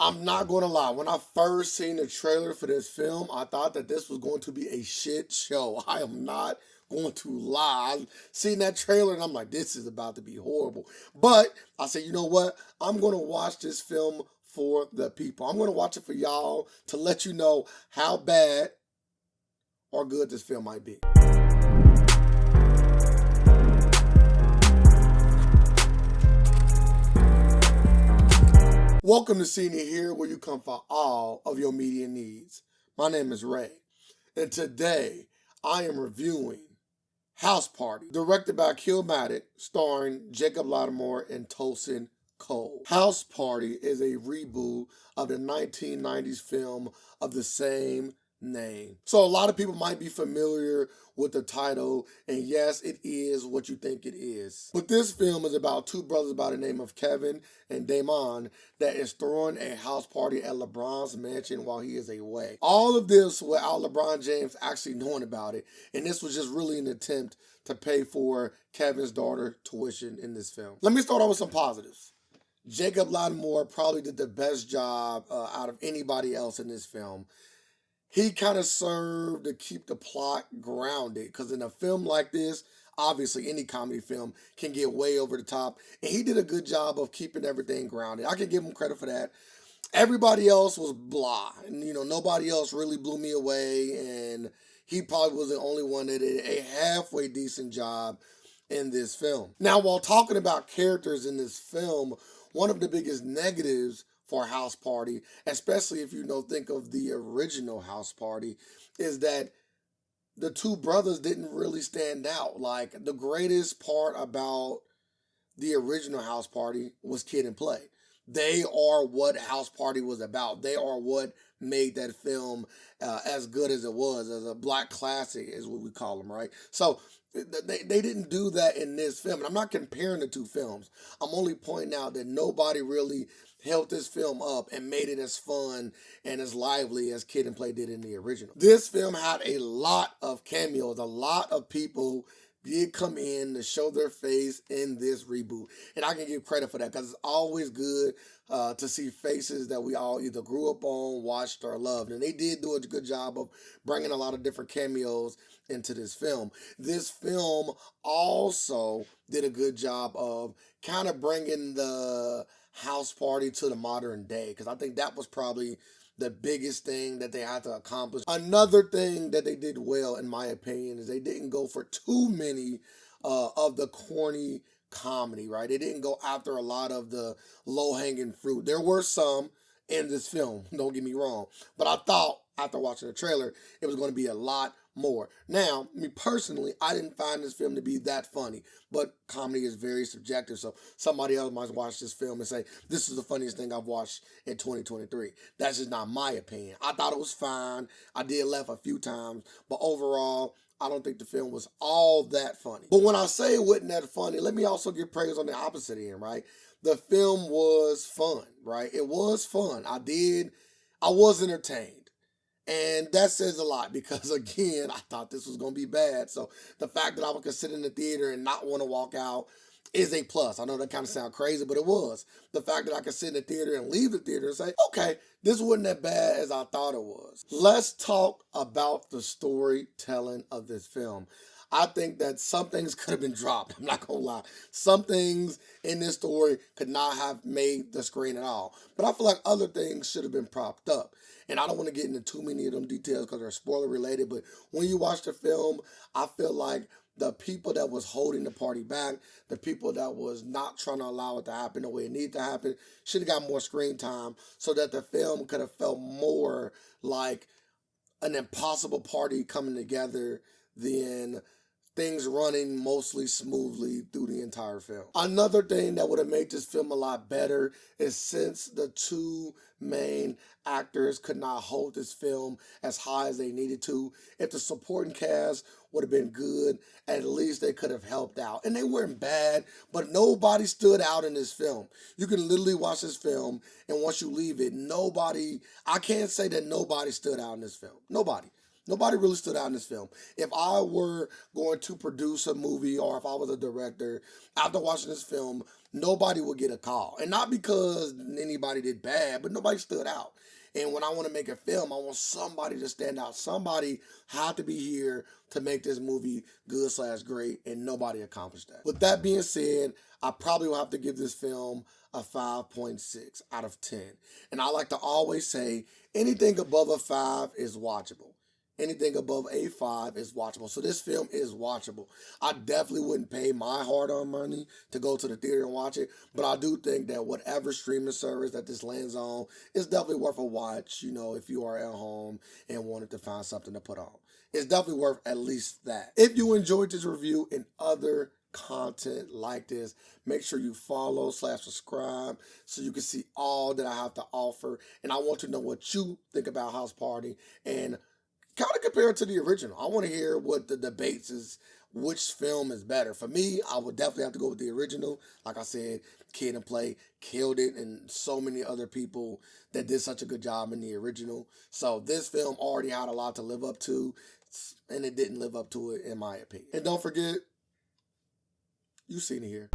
I'm not going to lie. When I first seen the trailer for this film, I thought that this was going to be a shit show. I am not going to lie. I seen that trailer and I'm like, this is about to be horrible. But I said, you know what? I'm going to watch this film for the people. I'm going to watch it for y'all to let you know how bad or good this film might be. Welcome to SceneItHere, where you come for all of your media needs. My name is Ray, and today I am reviewing House Party, directed by Calmatic, starring Jacob Lattimore and Tosin Cole. House Party is a reboot of the 1990s film of the same name. So a lot of people might be familiar with the title, and yes, it is what you think it is. But this film is about two brothers by the name of Kevin and Damon that is throwing a house party at LeBron's mansion while he is away. All of this without LeBron James actually knowing about it, and this was just really an attempt to pay for Kevin's daughter tuition in this film. Let me start off with some positives. Jacob Lattimore probably did the best job out of anybody else in this film. He kind of served to keep the plot grounded, because in a film like this, obviously any comedy film can get way over the top, and he did a good job of keeping everything grounded. I can give him credit for that. Everybody else was blah, and nobody else really blew me away, and he probably was the only one that did a halfway decent job in this film. Now, while talking about characters in this film, one of the biggest negatives for House Party, especially if you think of the original House Party, is that the two brothers didn't really stand out. Like, the greatest part about the original House Party was Kid and Play. They are what House Party was about. They are what made that film as good as it was, as a black classic is what we call them, right? So they didn't do that in this film. And I'm not comparing the two films. I'm only pointing out that nobody really held this film up and made it as fun and as lively as Kid and Play did in the original. This film had a lot of cameos. A lot of people did come in to show their face in this reboot. And I can give credit for that, because it's always good to see faces that we all either grew up on, watched, or loved. And they did do a good job of bringing a lot of different cameos into this film. This film also did a good job of kind of bringing the house party to the modern day, because I think that was probably the biggest thing that they had to accomplish. Another thing that they did well, in my opinion, is they didn't go for too many of the corny comedy, right? They didn't go after a lot of the low-hanging fruit. There were some in this film, don't get me wrong, but I thought after watching the trailer it was going to be a lot more. Now, me personally, I didn't find this film to be that funny, but comedy is very subjective, so somebody else might watch this film and say, this is the funniest thing I've watched in 2023. That's just not my opinion. I thought it was fine. I did laugh a few times, but overall, I don't think the film was all that funny. But when I say it wasn't that funny, let me also give praise on the opposite end, right? The film was fun, right? It was fun. I was entertained. And that says a lot, because, again, I thought this was going to be bad. So the fact that I could sit in the theater and not want to walk out is a plus. I know that kind of sounds crazy, but it was. The fact that I could sit in the theater and leave the theater and say, okay, this wasn't as bad as I thought it was. Let's talk about the storytelling of this film. I think that some things could have been dropped. I'm not going to lie. Some things in this story could not have made the screen at all. But I feel like other things should have been propped up. And I don't want to get into too many of them details because they're spoiler related. But when you watch the film, I feel like the people that was holding the party back, the people that was not trying to allow it to happen the way it needed to happen, should have got more screen time, so that the film could have felt more like an impossible party coming together than things running mostly smoothly through the entire film. Another thing that would have made this film a lot better is, since the two main actors could not hold this film as high as they needed to, if the supporting cast would have been good, at least they could have helped out. And they weren't bad, but nobody stood out in this film. You can literally watch this film, and once you leave it, I can't say that nobody stood out in this film. Nobody. Nobody really stood out in this film. If I were going to produce a movie, or if I was a director, after watching this film, nobody would get a call. And not because anybody did bad, but nobody stood out. And when I want to make a film, I want somebody to stand out. Somebody had to be here to make this movie good/great, and nobody accomplished that. With that being said, I probably will have to give this film a 5.6 out of 10. And I like to always say, anything above a 5 is watchable. Anything above a 5 is watchable. So this film is watchable. I definitely wouldn't pay my hard-earned money to go to the theater and watch it, but I do think that whatever streaming service that this lands on is definitely worth a watch, if you are at home and wanted to find something to put on. It's definitely worth at least that. If you enjoyed this review and other content like this, make sure you follow/subscribe so you can see all that I have to offer. And I want to know what you think about House Party and kind of compare it to the original. I want to hear what the debates is, which film is better. For me, I would definitely have to go with the original. Like I said, Kid and Play killed it, and so many other people that did such a good job in the original. So this film already had a lot to live up to, and it didn't live up to it, in my opinion. And don't forget, you've seen it here.